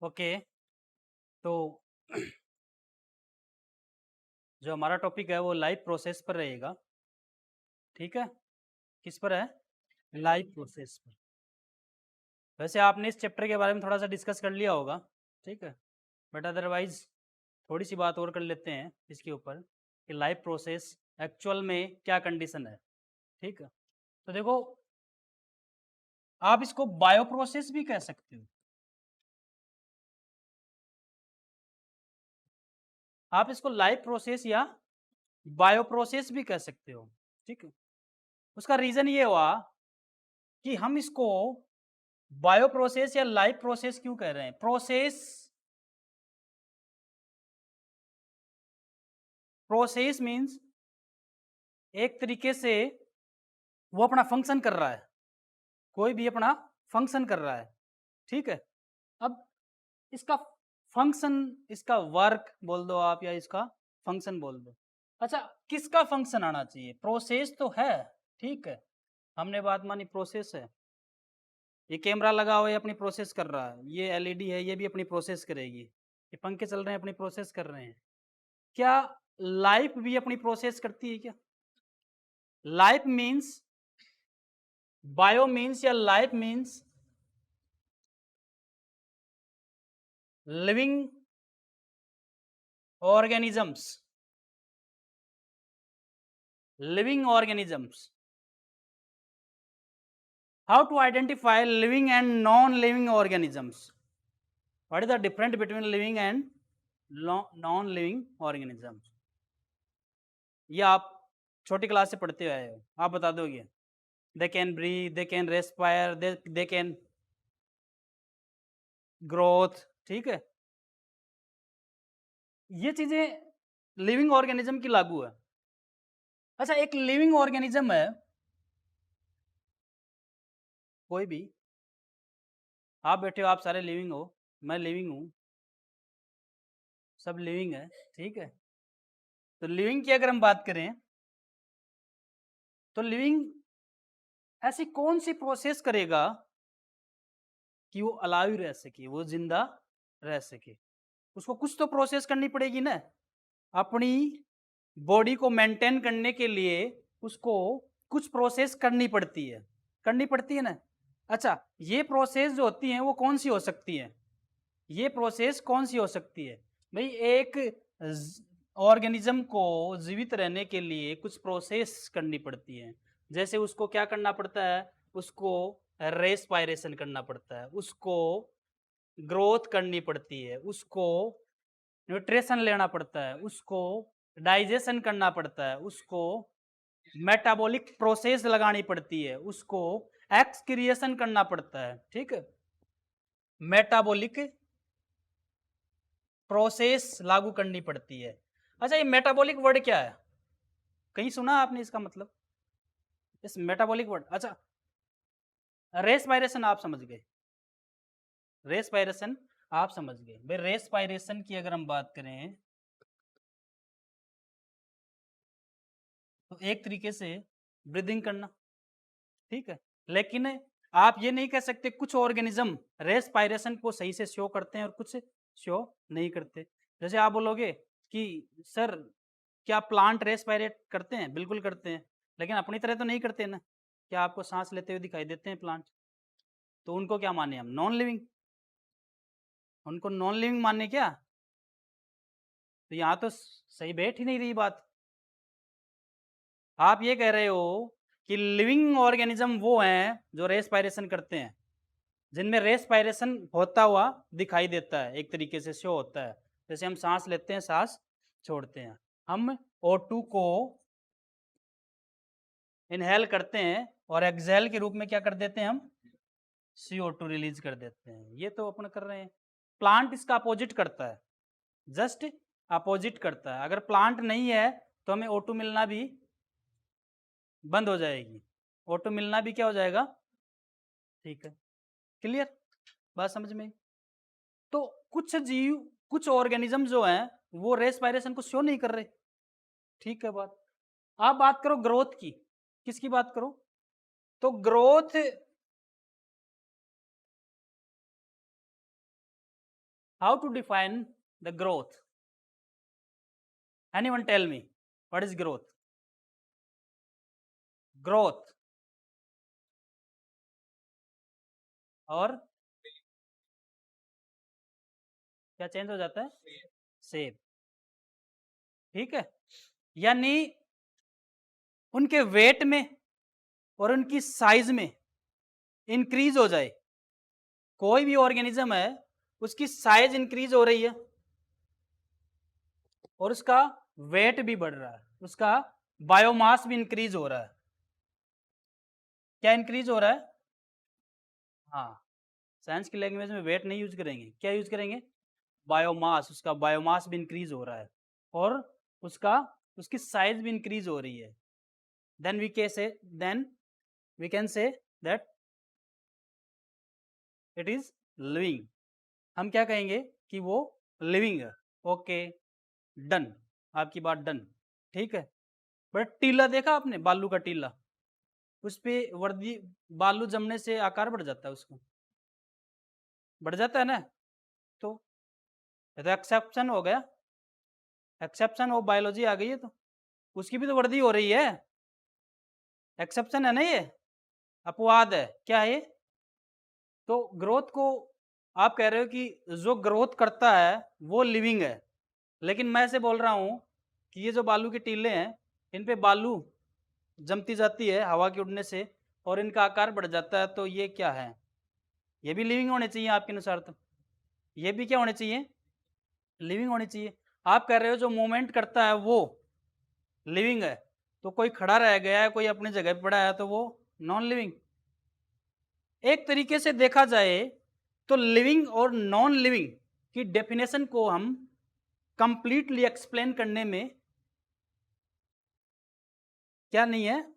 Okay, तो जो हमारा टॉपिक है वो लाइफ प्रोसेस पर रहेगा। ठीक है, किस पर है? लाइफ प्रोसेस पर। वैसे आपने इस चैप्टर के बारे में थोड़ा सा डिस्कस कर लिया होगा, ठीक है, बट अदरवाइज थोड़ी सी बात और कर लेते हैं इसके ऊपर कि लाइफ प्रोसेस एक्चुअल में क्या कंडीशन है। ठीक है, तो देखो, आप इसको बायो प्रोसेस भी कह सकते हो, आप इसको लाइफ प्रोसेस या बायो प्रोसेस भी कह सकते हो। ठीक है, उसका रीजन ये हुआ कि हम इसको बायो प्रोसेस या लाइफ प्रोसेस क्यों कह रहे हैं। प्रोसेस, प्रोसेस मीन्स एक तरीके से वो अपना फंक्शन कर रहा है, कोई भी अपना फंक्शन कर रहा है। ठीक है, अब इसका फंक्शन, इसका वर्क बोल दो आप या इसका फंक्शन बोल दो। अच्छा, किसका फंक्शन आना चाहिए? प्रोसेस तो है, ठीक है, हमने बात मानी प्रोसेस है। ये कैमरा लगा हुआ है, अपनी प्रोसेस कर रहा है। ये एलईडी है, ये भी अपनी प्रोसेस करेगी। ये पंखे चल रहे हैं, अपनी प्रोसेस कर रहे हैं। क्या लाइफ भी अपनी प्रोसेस करती है क्या? लाइफ मीन्स, बायो मीन्स या life means living organisms, living organisms. How to identify living and non-living organisms? What is the difference between living and non-living organisms? ये आप छोटी क्लास से पढ़ते आए हो, आप बता दोगे। They can breathe, they can respire, they can growth, ठीक है, ये चीजें लिविंग ऑर्गेनिज्म की लागू है। अच्छा, एक लिविंग ऑर्गेनिज्म है कोई भी, आप बैठे हो, आप सारे लिविंग हो, मैं लिविंग हूँ, सब लिविंग है, ठीक है। तो लिविंग की अगर हम बात करें तो लिविंग ऐसी कौन सी प्रोसेस करेगा कि वो अलाइव रह सके, वो जिंदा रह सके? उसको कुछ तो प्रोसेस करनी पड़ेगी ना, अपनी बॉडी को मेंटेन करने के लिए उसको कुछ प्रोसेस करनी पड़ती है ना। अच्छा, ये प्रोसेस जो होती हैं वो कौन सी हो सकती है? ये प्रोसेस कौन सी हो सकती है भाई? एक ऑर्गेनिज्म को जीवित रहने के लिए कुछ प्रोसेस करनी पड़ती है। जैसे उसको क्या करना पड़ता है? उसको रेस्पायरेशन करना पड़ता है, उसको ग्रोथ करनी पड़ती है, उसको न्यूट्रिशन लेना पड़ता है, उसको डाइजेशन करना पड़ता है, उसको मेटाबॉलिक प्रोसेस लगानी पड़ती है, उसको एक्सक्रिएशन करना पड़ता है। ठीक है, मेटाबॉलिक प्रोसेस लागू करनी पड़ती है। अच्छा, ये मेटाबॉलिक वर्ड क्या है? कहीं सुना आपने इसका मतलब? इस मेटाबॉलिक वर्ड, अच्छा, रेस्पायरेशन आप समझ गए, रेस्पायरेशन आप समझ गए भाई। रेस्पायरेशन की अगर हम बात करें तो एक तरीके से ब्रीदिंग करना, ठीक है, लेकिन आप ये नहीं कह सकते कुछ ऑर्गेनिज्म रेस्पायरेशन को सही से शो करते हैं और कुछ शो नहीं करते। जैसे आप बोलोगे कि सर क्या प्लांट रेस्पायरेट करते हैं? बिल्कुल करते हैं, लेकिन अपनी तरह तो नहीं करते ना। क्या आपको सांस लेते हुए दिखाई देते हैं प्लांट? तो उनको क्या माने हम? नॉन लिविंग, उनको नॉन लिविंग माने क्या? तो यहाँ तो सही बैठ ही नहीं रही बात। आप ये कह रहे हो कि लिविंग ऑर्गेनिज्म वो हैं जो रेस्पायरेशन करते हैं, जिनमें रेस्पायरेशन होता हुआ दिखाई देता है, एक तरीके से शो होता है। जैसे हम सांस लेते हैं, सांस छोड़ते हैं, हम O2 को इनहेल करते हैं और एक्सहेल के रूप में क्या कर देते हैं हम? CO2 रिलीज कर देते हैं। ये तो अपन कर रहे हैं। प्लांट इसका अपोजिट करता है, जस्ट अपोजिट करता है। अगर प्लांट नहीं है तो हमें O2 मिलना भी बंद हो जाएगी, O2 मिलना भी क्या हो जाएगा? ठीक है, क्लियर बात समझ में? तो कुछ जीव, कुछ ऑर्गेनिज्म जो हैं वो रेस्पायरेशन को शो नहीं कर रहे, ठीक है बात। आप बात करो ग्रोथ की, किसकी बात करो? तो growth how to define the growth? Anyone tell me what is growth? Growth और क्या चेंज हो जाता है? शेप। ठीक है, यानी उनके वेट में और उनकी साइज में इंक्रीज हो जाए। कोई भी ऑर्गेनिज्म है, उसकी साइज इंक्रीज हो रही है और उसका वेट भी बढ़ रहा है, उसका बायोमास भी इंक्रीज हो रहा है। क्या इंक्रीज हो रहा है? हाँ, साइंस की लैंग्वेज में वेट नहीं यूज करेंगे, क्या यूज करेंगे? बायोमास। उसका बायोमास भी इंक्रीज हो रहा है और उसका उसकी साइज भी इंक्रीज हो रही है। Then we can say that it is living. हम क्या कहेंगे कि वो लिविंग है। ओके, डन, आपकी बात डन। ठीक है, बट टीला देखा आपने? बालू का टीला, उस पे वर्दी, बालू जमने से आकार बढ़ जाता है, उसको बढ़ जाता है ना। तो ये तो एक्सेप्शन हो गया, एक्सेप्शन ऑफ बायोलॉजी आ गई है। तो उसकी भी तो वर्दी हो रही है, एक्सेप्शन है ना ये, अपवाद है। क्या है ये? तो ग्रोथ को आप कह रहे हो कि जो ग्रोथ करता है वो लिविंग है, लेकिन मैं ऐसे बोल रहा हूँ कि ये जो बालू के टीले हैं, इन पे बालू जमती जाती है हवा के उड़ने से और इनका आकार बढ़ जाता है, तो ये क्या है? ये भी लिविंग होने चाहिए आपके अनुसार। तो ये भी क्या होने चाहिए? लिविंग होनी चाहिए। आप कह रहे हो जो मूवमेंट करता है वो लिविंग है, तो कोई खड़ा रह गया है, कोई अपनी जगह पे पड़ा है, तो वो नॉन लिविंग। एक तरीके से देखा जाए तो लिविंग और नॉन लिविंग की डेफिनेशन को हम कंप्लीटली एक्सप्लेन करने में क्या नहीं है?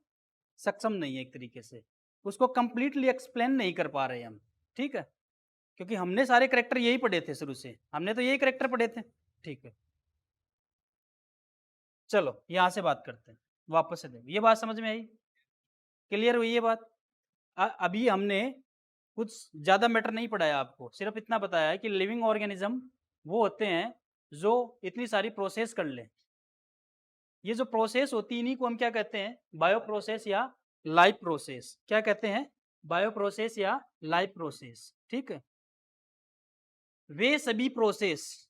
सक्षम नहीं है। एक तरीके से उसको कंप्लीटली एक्सप्लेन नहीं कर पा रहे हम। ठीक है, क्योंकि हमने सारे करेक्टर यही पढ़े थे शुरू से, हमने तो यही करेक्टर पढ़े थे। ठीक है, चलो यहां से बात करते हैं, वापस से देखो। ये बात समझ में आई? क्लियर हुई ये बात? अभी हमने कुछ ज़्यादा मैटर नहीं पढ़ाया आपको, सिर्फ इतना बताया है कि लिविंग ऑर्गेनिज्म वो होते हैं जो इतनी सारी प्रोसेस कर लें। ये जो प्रोसेस होती है इन्हीं को हम क्या कहते हैं? बायो प्रोसेस या लाइफ प्रोसेस। क्या कहते हैं? बायो प्रोसेस या लाइफ प्रोसेस। ठीक है, वे सभी प्रोसेस,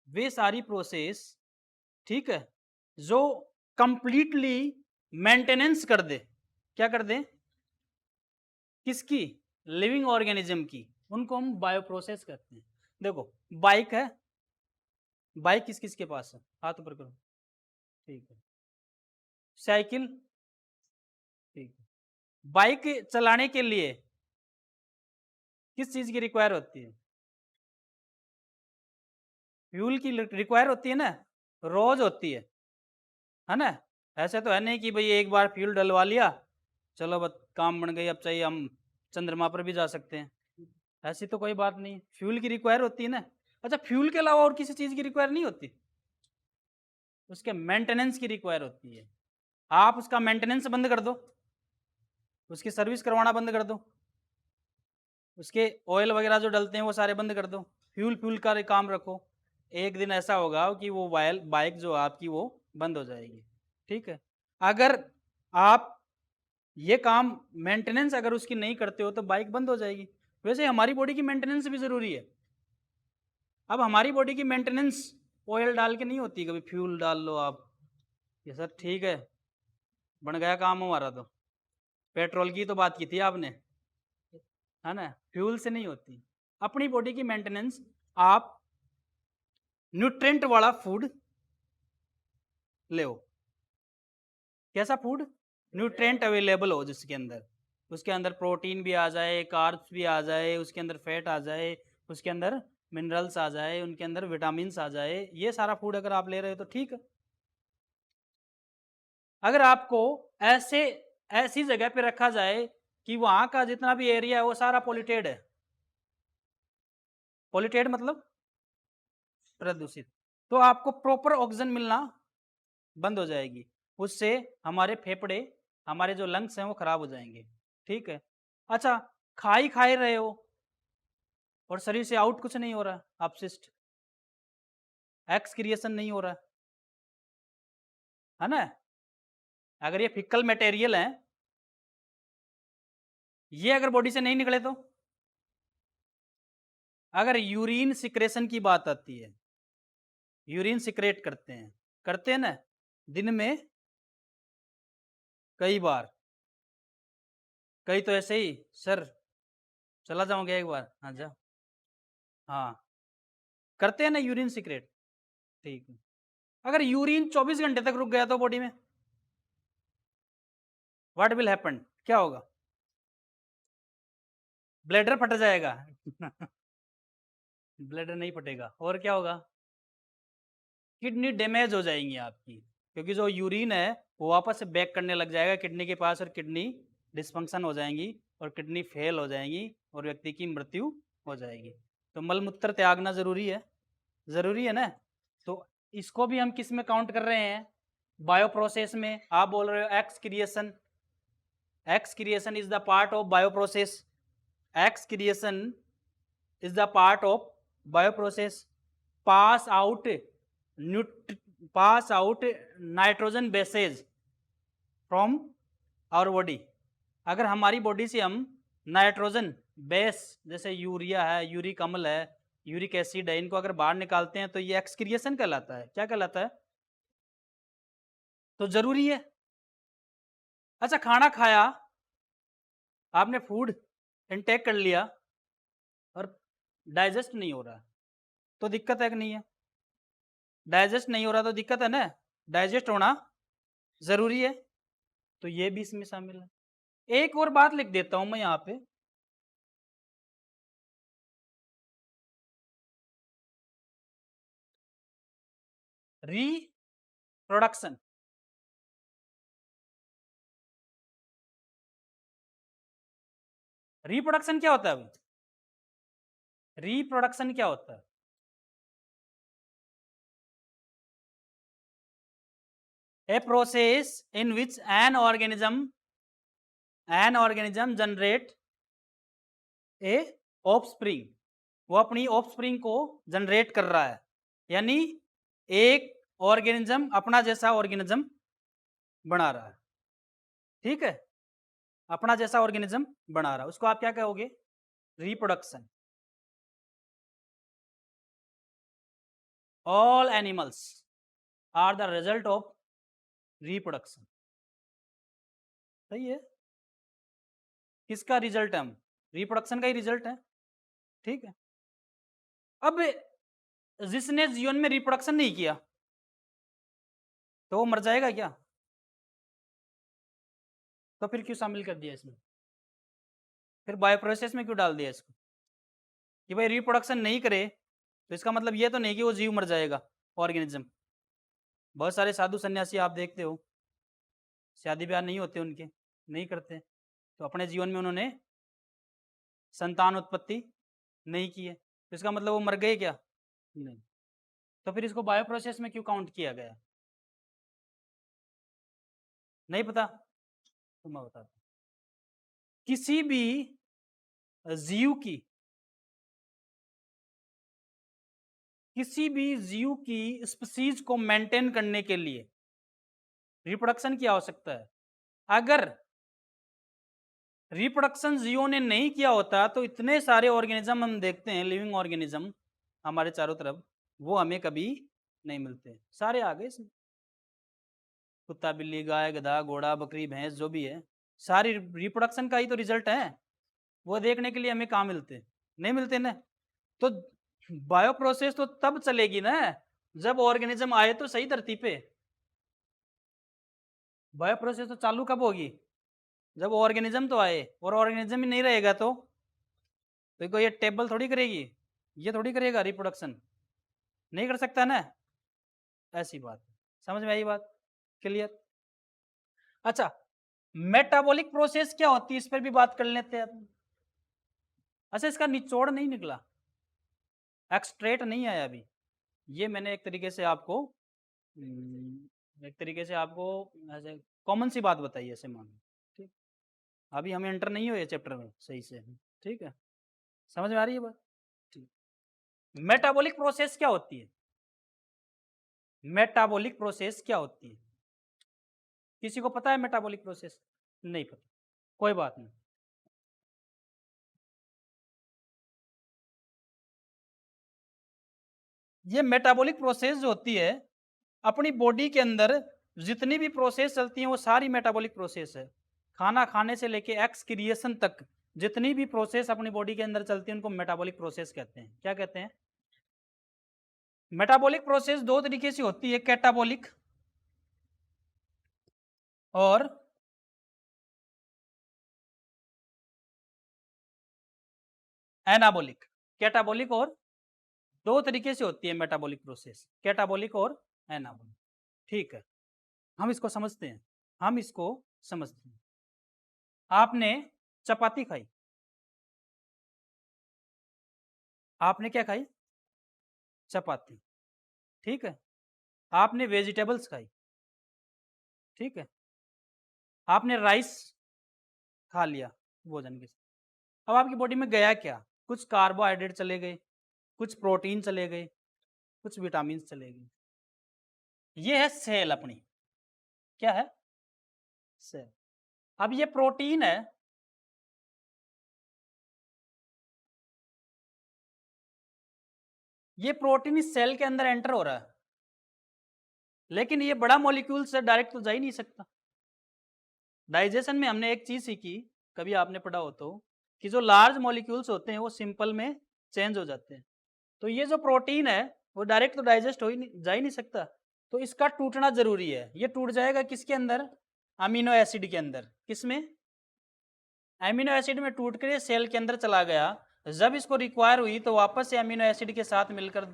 वे सारी प्रोसेस, ठीक है, जो कंप्लीटली मेंटेनेंस कर दे। क्या कर दे? किसकी? लिविंग ऑर्गेनिज्म की। उनको हम बायो प्रोसेस कहते हैं। देखो, बाइक है, बाइक किस किस के पास है? हाथ ऊपर करो। ठीक है, साइकिल। ठीक है, बाइक चलाने के लिए किस चीज की रिक्वायर होती है? फ्यूल की रिक्वायर होती है ना, रोज होती है ना। ऐसे तो है नहीं कि भाई एक बार फ्यूल डलवा लिया, चलो बस काम बन गई, अब चाहिए हम चंद्रमा पर भी जा सकते हैं। ऐसी तो कोई बात नहीं, फ्यूल की रिक्वायर होती है ना। अच्छा, फ्यूल के अलावा और किसी चीज़ की रिक्वायर नहीं होती? उसके मेंटेनेंस की रिक्वायर होती है। आप उसका मेंटेनेंस बंद कर दो, उसकी सर्विस करवाना बंद कर दो, उसके ऑयल वगैरह जो डलते हैं वो सारे बंद कर दो, फ्यूल फ्यूल का काम रखो, एक दिन ऐसा होगा कि वो बाइक जो आपकी वो बंद हो जाएगी। ठीक है, अगर आप ये काम मेंटेनेंस अगर उसकी नहीं करते हो तो बाइक बंद हो जाएगी। वैसे हमारी बॉडी की मेंटेनेंस भी ज़रूरी है। अब हमारी बॉडी की मेंटेनेंस ऑयल डाल के नहीं होती, कभी फ्यूल डाल लो आप, ये सब ठीक है, बन गया काम हमारा। तो पेट्रोल की तो बात की थी आपने, है ना, फ्यूल से नहीं होती। अपनी बॉडी की मेंटेनेंस आप न्यूट्रेंट वाला फूड ले। कैसा फूड? न्यूट्रेंट अवेलेबल हो जिसके अंदर, उसके अंदर प्रोटीन भी आ जाए, कार्ब्स भी आ जाए, उसके अंदर फैट आ जाए, उसके अंदर मिनरल्स आ जाए, उनके अंदर विटामिन्स आ जाए, ये सारा फूड अगर आप ले रहे हो तो ठीक है। अगर आपको ऐसे ऐसी जगह पे रखा जाए कि वहां का जितना भी एरिया है वो सारा पॉल्यूटेड है, पॉल्यूटेड मतलब प्रदूषित, तो आपको प्रॉपर ऑक्सीजन मिलना बंद हो जाएगी। उससे हमारे फेफड़े, हमारे जो लंग्स हैं वो खराब हो जाएंगे। ठीक है, अच्छा, खा ही रहे हो, और शरीर से आउट कुछ नहीं हो रहा, अपशिष्ट, एक्स क्रिएशन नहीं हो रहा है ना। अगर ये फिकल मटेरियल है, ये अगर बॉडी से नहीं निकले तो, अगर यूरिन सिक्रेशन की बात आती है, यूरिन सिक्रेट करते हैं ना दिन में कई बार, कई तो ऐसे ही, सर चला जाऊंगा एक बार, हाँ जा, हाँ करते हैं ना यूरिन सिक्रेट, ठीक है। अगर यूरिन 24 घंटे तक रुक गया तो बॉडी में, व्हाट विल हैपन, क्या होगा, ब्लैडर फट जाएगा ब्लैडर नहीं फटेगा, और क्या होगा, किडनी डैमेज हो जाएंगी आपकी, क्योंकि जो यूरिन है वो वापस से बैक करने लग जाएगा किडनी के पास, और किडनी डिस्फंक्शन हो जाएंगी, और किडनी फेल हो जाएंगी, और व्यक्ति की मृत्यु हो जाएगी। तो मलमूत्र त्यागना जरूरी है ना। तो इसको भी हम किस में काउंट कर रहे हैं, बायो प्रोसेस में। आप बोल रहे हो excretion is the part of bio process, excretion is the part of bio process, pass out nitrogen bases from our body. अगर हमारी बॉडी से हम नाइट्रोजन बेस, जैसे यूरिया है, यूरिक अम्ल है, यूरिक एसिड है, इनको अगर बाहर निकालते हैं तो ये एक्सक्रिएशन कहलाता है। क्या कहलाता है, तो जरूरी है। अच्छा, खाना खाया, आपने फूड इनटेक कर लिया और डाइजेस्ट नहीं हो रहा, तो दिक्कत है कि नहीं है, डाइजेस्ट नहीं हो रहा तो दिक्कत है ना, डाइजेस्ट होना जरूरी है, तो ये भी इसमें शामिल है। एक और बात लिख देता हूं मैं यहां पे, रिप्रोडक्शन, रिप्रोडक्शन क्या होता है अभी, रिप्रोडक्शन क्या होता है, a process in which an organism generate a offspring, वो अपनी ऑफस्प्रिंग को जनरेट कर रहा है, यानी एक ऑर्गेनिज्म अपना जैसा ऑर्गेनिज्म बना रहा है, ठीक है, अपना जैसा ऑर्गेनिज्म बना रहा है, उसको आप क्या कहोगे, reproduction. All animals are the result of reproduction, सही है, किसका रिजल्ट है, हम रिप्रोडक्शन का ही रिजल्ट है, ठीक है। अब जिसने जीवन में रिप्रोडक्शन नहीं किया तो वो मर जाएगा क्या, तो फिर क्यों शामिल कर दिया इसमें, फिर बायो प्रोसेस में क्यों डाल दिया इसको, कि भाई रिप्रोडक्शन नहीं करे तो इसका मतलब ये तो नहीं कि वो जीव मर जाएगा, ऑर्गेनिज्म। बहुत सारे साधु सन्यासी आप देखते हो, शादी ब्याह नहीं होते उनके, नहीं करते, तो अपने जीवन में उन्होंने संतान उत्पत्ति नहीं की है, तो इसका मतलब वो मर गए क्या, नहीं, तो फिर इसको बायो प्रोसेस में क्यों काउंट किया गया, नहीं पता, तो मैं बताता हूं। किसी भी जीव की, किसी भी जीव की स्पीसीज को मेंटेन करने के लिए रिप्रोडक्शन की आवश्यकता है। अगर रिप्रोडक्शन जीवों ने नहीं किया होता तो इतने सारे ऑर्गेनिज्म हम देखते हैं, लिविंग ऑर्गेनिज्म हमारे चारों तरफ, वो हमें कभी नहीं मिलते, सारे आ गए इसमें, कुत्ता बिल्ली गाय गधा घोड़ा बकरी भैंस जो भी है, सारी रिप्रोडक्शन का ही तो रिजल्ट है, वो देखने के लिए हमें कहाँ मिलते, नहीं मिलते ना। तो बायो प्रोसेस तो तब चलेगी ना जब ऑर्गेनिज्म आए तो सही धरती पे, बायो प्रोसेस तो चालू कब होगी, जब ऑर्गेनिज्म तो आए, और ऑर्गेनिज्म ही नहीं रहेगा तो कोई ये टेबल थोड़ी करेगी, ये थोड़ी करेगा रिप्रोडक्शन, नहीं कर सकता ना, ऐसी बात, समझ में आई बात, क्लियर। अच्छा, मेटाबॉलिक प्रोसेस क्या होती है, इस पर भी बात कर लेते हैं अपन। अच्छा, इसका निचोड़ नहीं निकला, एक्सट्रेट नहीं आया अभी, ये मैंने एक तरीके से आपको ऐसे कॉमन सी बात बताई, ऐसे मान लो, ठीक, अभी हम एंटर नहीं हुए चैप्टर में सही से, ठीक है, समझ में आ रही है बात। मेटाबॉलिक प्रोसेस क्या होती है? मेटाबॉलिक प्रोसेस क्या होती है? किसी को पता है मेटाबॉलिक प्रोसेस? नहीं पता, कोई बात नहीं। ये मेटाबॉलिक प्रोसेस जो होती है, अपनी बॉडी के अंदर जितनी भी प्रोसेस चलती हैं वो सारी मेटाबॉलिक प्रोसेस है। खाना खाने से लेके एक्सक्रिएशन तक जितनी भी प्रोसेस अपनी बॉडी के अंदर चलती है उनको मेटाबॉलिक प्रोसेस कहते हैं। क्या कहते हैं? मेटाबॉलिक प्रोसेस दो तरीके से होती है, कैटाबॉलिक और एनाबॉलिक। कैटाबॉलिक और दो तरीके से होती है मेटाबॉलिक प्रोसेस, कैटाबॉलिक और एनाबॉलिक। ठीक है, हम इसको समझते हैं, हम इसको समझते हैं। आपने चपाती खाई, आपने क्या खाई? चपाती। ठीक है, आपने वेजिटेबल्स खाई। ठीक है, आपने राइस खा लिया भोजन के साथ। अब आपकी बॉडी में गया क्या? कुछ कार्बोहाइड्रेट चले गए, कुछ प्रोटीन चले गए, कुछ विटामिन चले गए। ये है सेल अपनी। क्या है? सेल। अब ये प्रोटीन है, ये प्रोटीन इस सेल के अंदर एंटर हो रहा है, लेकिन ये बड़ा मॉलिक्यूल से डायरेक्ट तो जा ही नहीं सकता। डाइजेशन में हमने एक चीज सीखी, कभी आपने पढ़ा हो तो, कि जो लार्ज मॉलिक्यूल्स होते हैं वो सिंपल में चेंज हो जाते हैं। तो ये जो प्रोटीन है वो डायरेक्ट तो डाइजेस्ट हो ही नहीं, जा ही नहीं सकता, तो इसका टूटना जरूरी है। ये टूट जाएगा किसके अंदर? अमीनो एसिड के अंदर। किसमें? अमीनो एसिड में टूट कर ये सेल के अंदर चला गया। जब इसको रिक्वायर हुई तो वापस से अमीनो एसिड के साथ मिलकर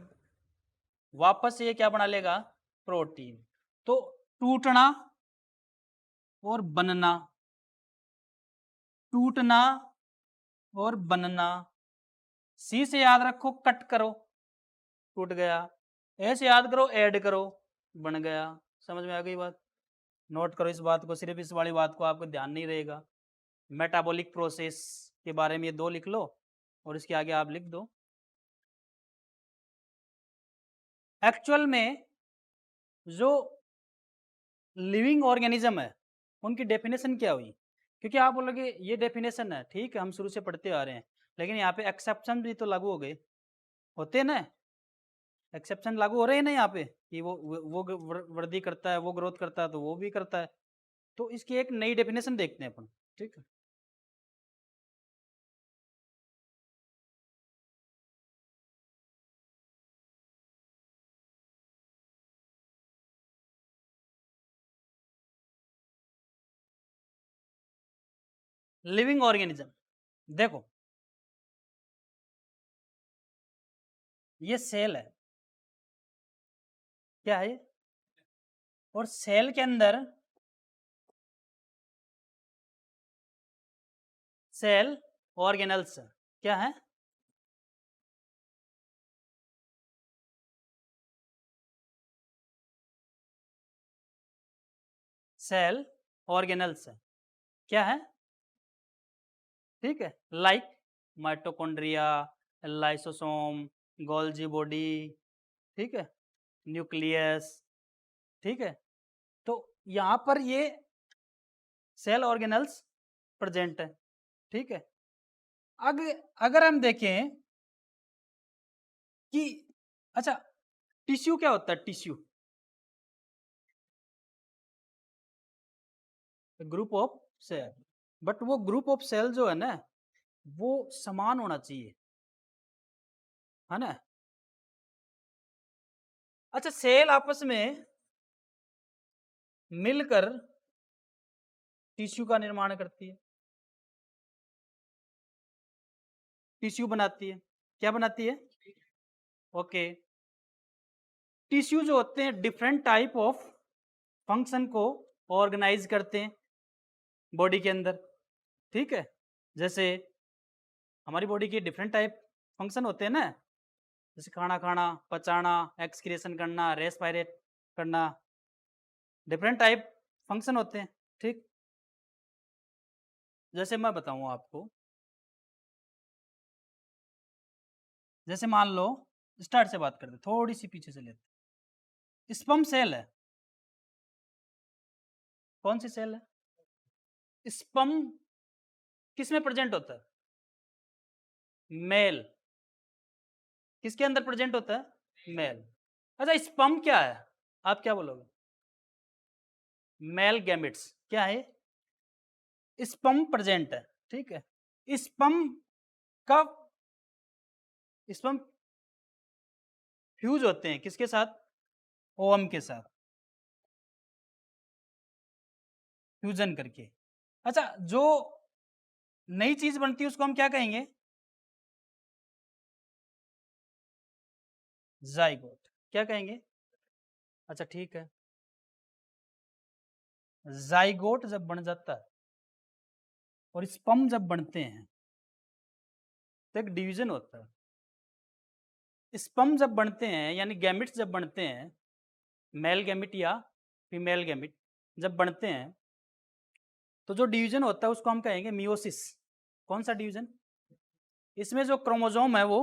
वापस से ये क्या बना लेगा? प्रोटीन। तो टूटना और बनना, टूटना और बनना। सी से याद रखो, कट करो, टूट गया। ए से याद करो, ऐड करो, बन गया। समझ में आ गई बात? नोट करो इस बात को, सिर्फ इस वाली बात को आपको ध्यान नहीं रहेगा। मेटाबॉलिक प्रोसेस के बारे में ये दो लिख लो और इसके आगे आप लिख दो। एक्चुअल में जो लिविंग ऑर्गेनिज्म है उनकी डेफिनेशन क्या हुई? क्योंकि आप बोलोगे ये डेफिनेशन है, ठीक है, हम शुरू से पढ़ते आ रहे हैं, लेकिन यहाँ पे एक्सेप्शन भी तो लागू हो गए, होते हैं ना? एक्सेप्शन लागू हो रहे हैं ना यहाँ पे, कि वृद्धि करता है, वो ग्रोथ करता है, तो वो भी करता है। तो इसकी एक नई डेफिनेशन देखते हैं अपन। ठीक है, लिविंग ऑर्गेनिज्म। देखो, ये सेल है। क्या है ये? और सेल के अंदर सेल ऑर्गेनल्स क्या है? सेल ऑर्गेनल्स क्या है? ठीक है, like mitochondria, lysosome, Golgi body, ठीक है, न्यूक्लियस। ठीक है, तो यहाँ पर ये सेल ऑर्गेनल्स प्रेजेंट है। ठीक है, अगर हम देखें कि अच्छा, टिश्यू क्या होता है? Tissue group of cell, but वो ग्रुप ऑफ सेल जो है ना वो समान होना चाहिए, है ना? अच्छा, सेल आपस में मिलकर टिश्यू का निर्माण करती है, टिश्यू बनाती है। क्या बनाती है? ओके। टिश्यू जो होते हैं डिफरेंट टाइप ऑफ फंक्शन को ऑर्गेनाइज करते हैं बॉडी के अंदर। ठीक है, जैसे हमारी बॉडी के डिफरेंट टाइप फंक्शन होते हैं ना, जैसे खाना खाना, पचाना, एक्सक्रिएशन करना, रेस्पायरेट करना, डिफरेंट टाइप फंक्शन होते हैं। ठीक, जैसे मैं बताऊं आपको, जैसे मान लो स्टार्ट से बात करते, थोड़ी सी पीछे से लेते। स्पर्म सेल है, कौन सी सेल है? स्पर्म किसमें प्रेजेंट होता है? मेल। किसके अंदर प्रेजेंट होता है? मेल। अच्छा, स्पर्म क्या है? आप क्या बोलोगे? Male gametes. क्या है? स्पर्म प्रेजेंट है, ठीक है। स्पर्म कब, स्पर्म फ्यूज होते हैं किसके साथ? ओवम के साथ, फ्यूजन करके। अच्छा, जो नई चीज बनती है उसको हम क्या कहेंगे? जाइगोट। क्या कहेंगे? अच्छा ठीक है, जाइगोट जब बन जाता है और स्पर्म जब बनते हैं तो एक डिवीजन होता है। स्पर्म जब बनते हैं यानी गैमिट्स जब बनते हैं, मेल गैमिट या फीमेल गैमिट जब बनते हैं, तो जो डिवीजन होता है उसको हम कहेंगे मियोसिस। कौन सा डिवीजन? इसमें जो क्रोमोसोम है वो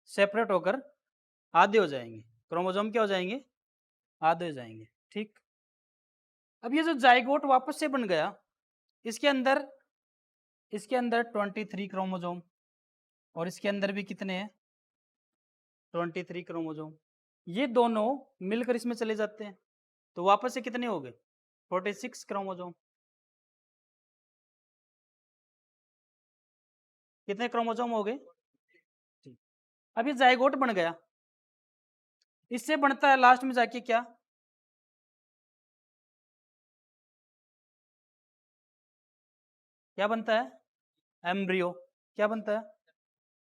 सेपरेट होकर आधे हो जाएंगे। क्रोमोसोम क्या हो जाएंगे? आधे हो जाएंगे, ठीक। अब ये जो जाइगोट वापस से बन गया, इसके अंदर 23 क्रोमोसोम, और इसके अंदर भी कितने हैं? 23 क्रोमोसोम। ये दोनों मिलकर इसमें चले जाते हैं, तो वापस से कितने हो गए? 46 क्रोमोसोम। कितने क्रोमोसोम हो गए? ठीक। अब ये जाइगोट बन गया, इससे बनता है लास्ट में जाके क्या? क्या बनता है? एम्ब्रियो। क्या बनता है?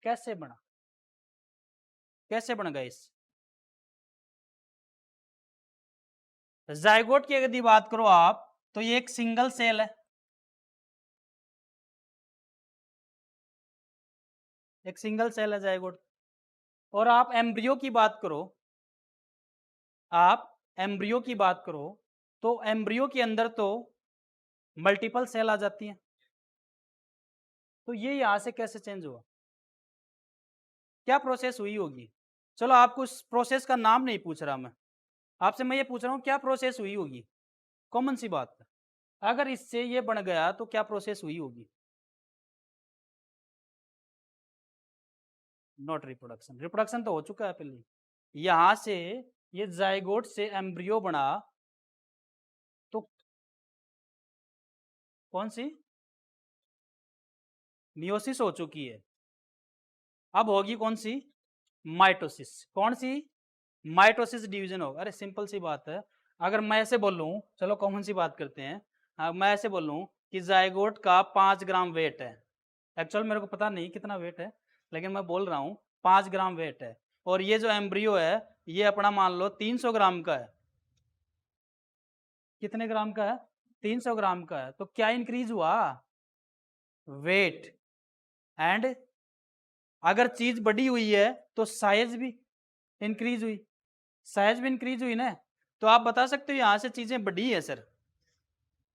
कैसे बना? कैसे बन गया इस जाइगोट की? यदि बात करो आप, तो ये एक सिंगल सेल है, एक सिंगल सेल है जाइगोट। और आप एम्ब्रियो की बात करो, आप एम्ब्रियो की बात करो, तो एम्ब्रियो के अंदर तो मल्टीपल सेल आ जाती हैं। तो ये यहां से कैसे चेंज हुआ? क्या प्रोसेस हुई होगी? चलो, आपको उस प्रोसेस का नाम नहीं पूछ रहा मैं, आपसे मैं ये पूछ रहा हूँ क्या प्रोसेस हुई होगी? कॉमन सी बात है, अगर इससे ये बन गया तो क्या प्रोसेस हुई होगी? Not reproduction. रिप्रोडक्शन तो हो चुका है पहले। यहां से ये जाइगोट से एम्ब्रियो बना, तो कौन सी? मियोसिस हो चुकी है। अब होगी कौन सी? माइटोसिस। कौन सी? माइटोसिस डिवीजन होगा। अरे सिंपल सी बात है, अगर मैं ऐसे बोलूं, चलो कॉमन सी बात करते हैं, मैं ऐसे बोलूं कि जाइगोट का 5 ग्राम वेट है। एक्चुअल मेरे को पता नहीं कितना वेट है, लेकिन मैं बोल रहा हूँ 5 ग्राम वेट है, और ये जो एम्ब्रियो है ये अपना मान लो 300 ग्राम का है। कितने ग्राम का है? 300 ग्राम का है। तो क्या इंक्रीज हुआ? वेट। एंड अगर चीज बड़ी हुई है तो साइज भी इंक्रीज हुई। साइज भी इंक्रीज हुई ना, तो आप बता सकते हो यहाँ से चीजें बढ़ी है सर,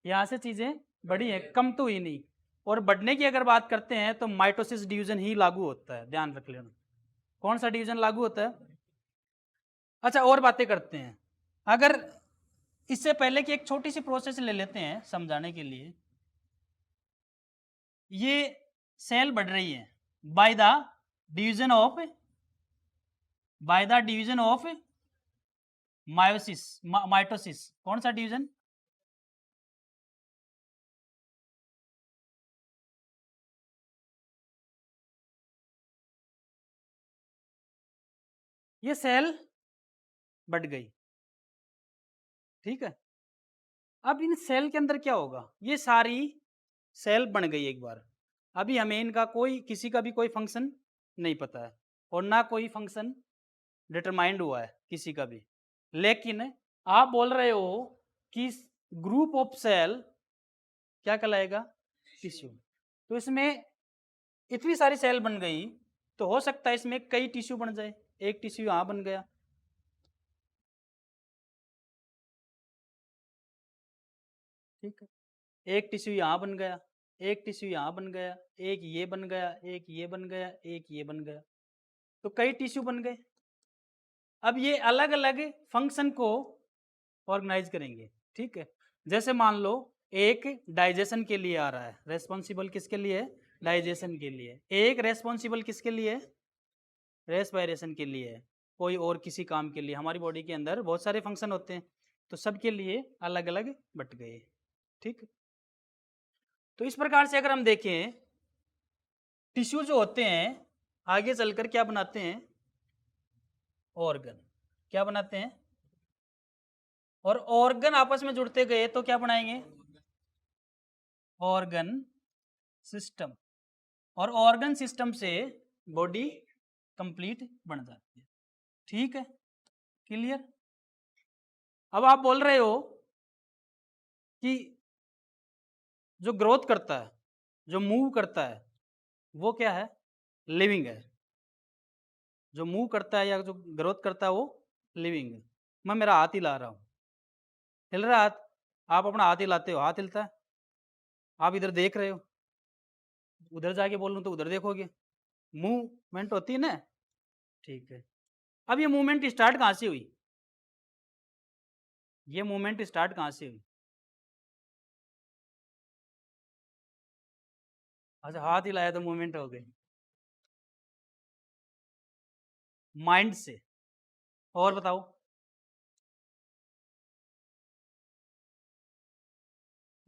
यहाँ से चीजें बढ़ी है, कम तो हुई नहीं। और बढ़ने की अगर बात करते हैं तो माइटोसिस डिवीजन ही लागू होता है, ध्यान रख लेना। कौन सा डिवीजन लागू होता है? अच्छा, और बातें करते हैं। अगर इससे पहले की एक छोटी सी प्रोसेस ले लेते हैं समझाने के लिए। ये सेल बढ़ रही है by the division of, by the division of meiosis, mitosis. कौन सा डिवीजन? ये सेल बढ़ गई, ठीक है। अब इन सेल के अंदर क्या होगा? ये सारी सेल बन गई एक बार, अभी हमें इनका कोई, किसी का भी कोई फंक्शन नहीं पता है, और ना कोई फंक्शन डिटरमाइंड हुआ है किसी का भी। लेकिन आप बोल रहे हो कि ग्रुप ऑफ सेल क्या कहलाएगा? टिश्यू। तो इसमें इतनी सारी सेल बन गई, तो हो सकता है इसमें कई टिश्यू बन जाए। एक टिश्यू यहाँ बन गया, ठीक है, एक टिश्यू यहाँ बन गया, एक टिश्यू यहाँ बन गया, एक ये बन गया, एक ये बन गया, एक ये बन गया। तो कई टिश्यू बन गए। अब ये अलग अलग फंक्शन को ऑर्गेनाइज करेंगे, ठीक है। जैसे मान लो एक डाइजेशन के लिए आ रहा है, रेस्पॉन्सिबल किसके लिए? डाइजेशन के लिए। एक रेस्पॉन्सिबल किसके लिए? रेस्पिरेशन के लिए। कोई और किसी काम के लिए। हमारी बॉडी के अंदर बहुत सारे फंक्शन होते हैं, तो सबके लिए अलग अलग बट गए, ठीक। तो इस प्रकार से अगर हम देखें, टिश्यू जो होते हैं आगे चलकर क्या बनाते हैं? ऑर्गन। क्या बनाते हैं? और ऑर्गन आपस में जुड़ते गए तो क्या बनाएंगे? Organ system. और ऑर्गन सिस्टम से बॉडी कंप्लीट बन जाती है, ठीक है। क्लियर? अब आप बोल रहे हो कि जो ग्रोथ करता है, जो मूव करता है, वो क्या है? लिविंग है। जो मूव करता है या जो ग्रोथ करता है वो लिविंग है। मैं मेरा हाथ हिला रहा हूँ, हिल रहा है हाथ, आप अपना हाथ हिलाते हो, हाथ हिलता है। आप इधर देख रहे हो, उधर जाके बोलूँ तो उधर देखोगे, मूवमेंट होती है ना, ठीक है। अब ये मूवमेंट स्टार्ट कहाँ से हुई? ये मूवमेंट स्टार्ट कहाँ से हुई? अच्छा, हाथ हिलाया तो मूवमेंट हो गई। माइंड से। और बताओ।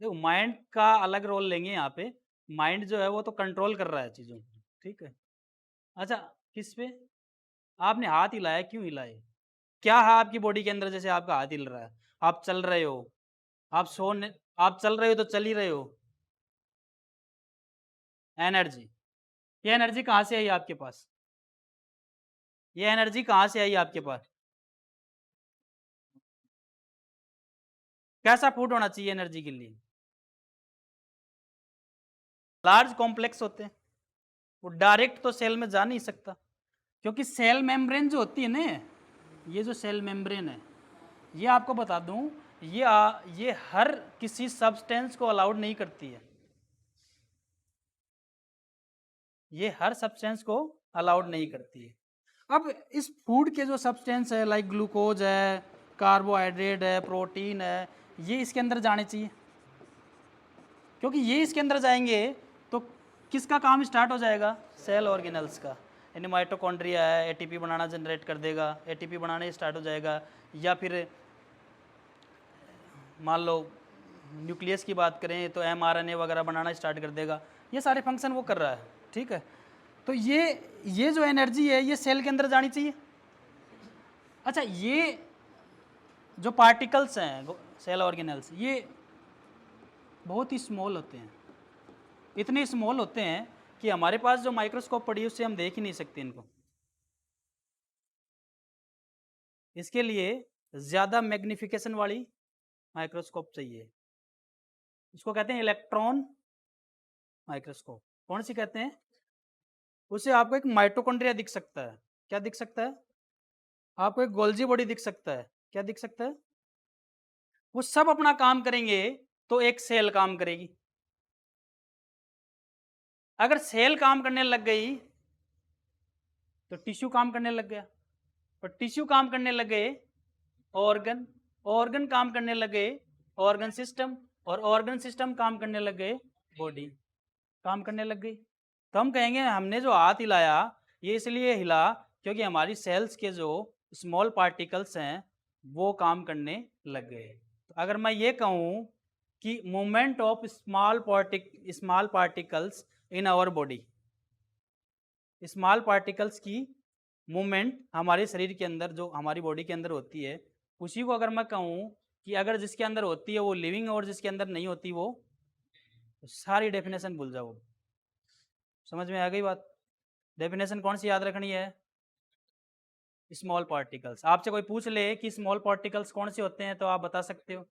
देखो, माइंड का अलग रोल लेंगे यहाँ पे। माइंड जो है वो तो कंट्रोल कर रहा है चीज़ों को, ठीक है। अच्छा, किस पे? आपने हाथ हिलाया, क्यों हिलाए? क्या है आपकी बॉडी के अंदर जैसे आपका हाथ हिल रहा है? आप चल रहे हो, आप सोने, आप चल रहे हो तो चल ही रहे हो। एनर्जी। ये एनर्जी कहाँ से आई आपके पास? ये एनर्जी कहाँ से आई आपके पास? कैसा फूड होना चाहिए एनर्जी के लिए? लार्ज कॉम्प्लेक्स होते हैं, वो डायरेक्ट तो सेल में जा नहीं सकता, क्योंकि सेल मेम्ब्रेन जो होती है ना, ये जो सेल मेम्ब्रेन है, ये आपको बता दूं, ये हर किसी सब्सटेंस को अलाउड नहीं करती है। ये हर सब्सटेंस को अलाउड नहीं करती है। अब इस फूड के जो सब्सटेंस है, लाइक ग्लूकोज है, कार्बोहाइड्रेट है, प्रोटीन है, ये इसके अंदर जाने चाहिए, क्योंकि ये इसके अंदर जाएंगे तो किसका काम स्टार्ट हो जाएगा? सेल ऑर्गेनल्स का। यानी माइटोकॉन्ड्रिया है, एटीपी बनाना जनरेट कर देगा, एटीपी बनाने स्टार्ट हो जाएगा, या फिर मान लो न्यूक्लियस की बात करें तो एमआरएनए वगैरह बनाना स्टार्ट कर देगा। ये सारे फंक्शन वो कर रहा है, ठीक है। तो ये जो एनर्जी है ये सेल के अंदर जानी चाहिए। अच्छा, ये जो पार्टिकल्स हैं सेल ऑर्गेनल्स, ये बहुत ही स्मॉल होते हैं, इतने स्मॉल होते हैं कि हमारे पास जो माइक्रोस्कोप पड़ी है उससे हम देख ही नहीं सकते इनको। इसके लिए ज़्यादा मैग्निफिकेशन वाली माइक्रोस्कोप चाहिए। इसको कहते हैं इलेक्ट्रॉन माइक्रोस्कोप। कौन सी कहते हैं? उससे आपको एक माइटोकॉन्ड्रिया दिख सकता है। क्या दिख सकता है? आपको एक गोल्जी बॉडी दिख सकता है। क्या दिख सकता है? वो सब अपना काम करेंगे तो एक सेल काम करेगी। अगर सेल काम करने लग गई तो टिश्यू काम करने लग गया, और टिश्यू काम करने लग गए ऑर्गन, ऑर्गन काम करने लगे ऑर्गन सिस्टम, और ऑर्गन सिस्टम काम करने लग गए बॉडी, काम करने लग गई। तो हम कहेंगे हमने जो हाथ हिलाया ये इसलिए हिला क्योंकि हमारी सेल्स के जो स्मॉल पार्टिकल्स हैं वो काम करने लग गए। तो अगर मैं ये कहूँ कि movement of small particles in our body, small particles की मूवमेंट हमारे शरीर के अंदर जो हमारी बॉडी के अंदर होती है, उसी को अगर मैं कहूँ कि अगर जिसके अंदर होती है वो लिविंग और जिसके अंदर नहीं होती वो, तो सारी डेफिनेशन भूल जाओ। समझ में आ गई बात? डेफिनेशन कौन सी याद रखनी है? Small particles. आपसे कोई पूछ ले कि स्मॉल पार्टिकल्स कौन से होते हैं तो आप बता सकते हो।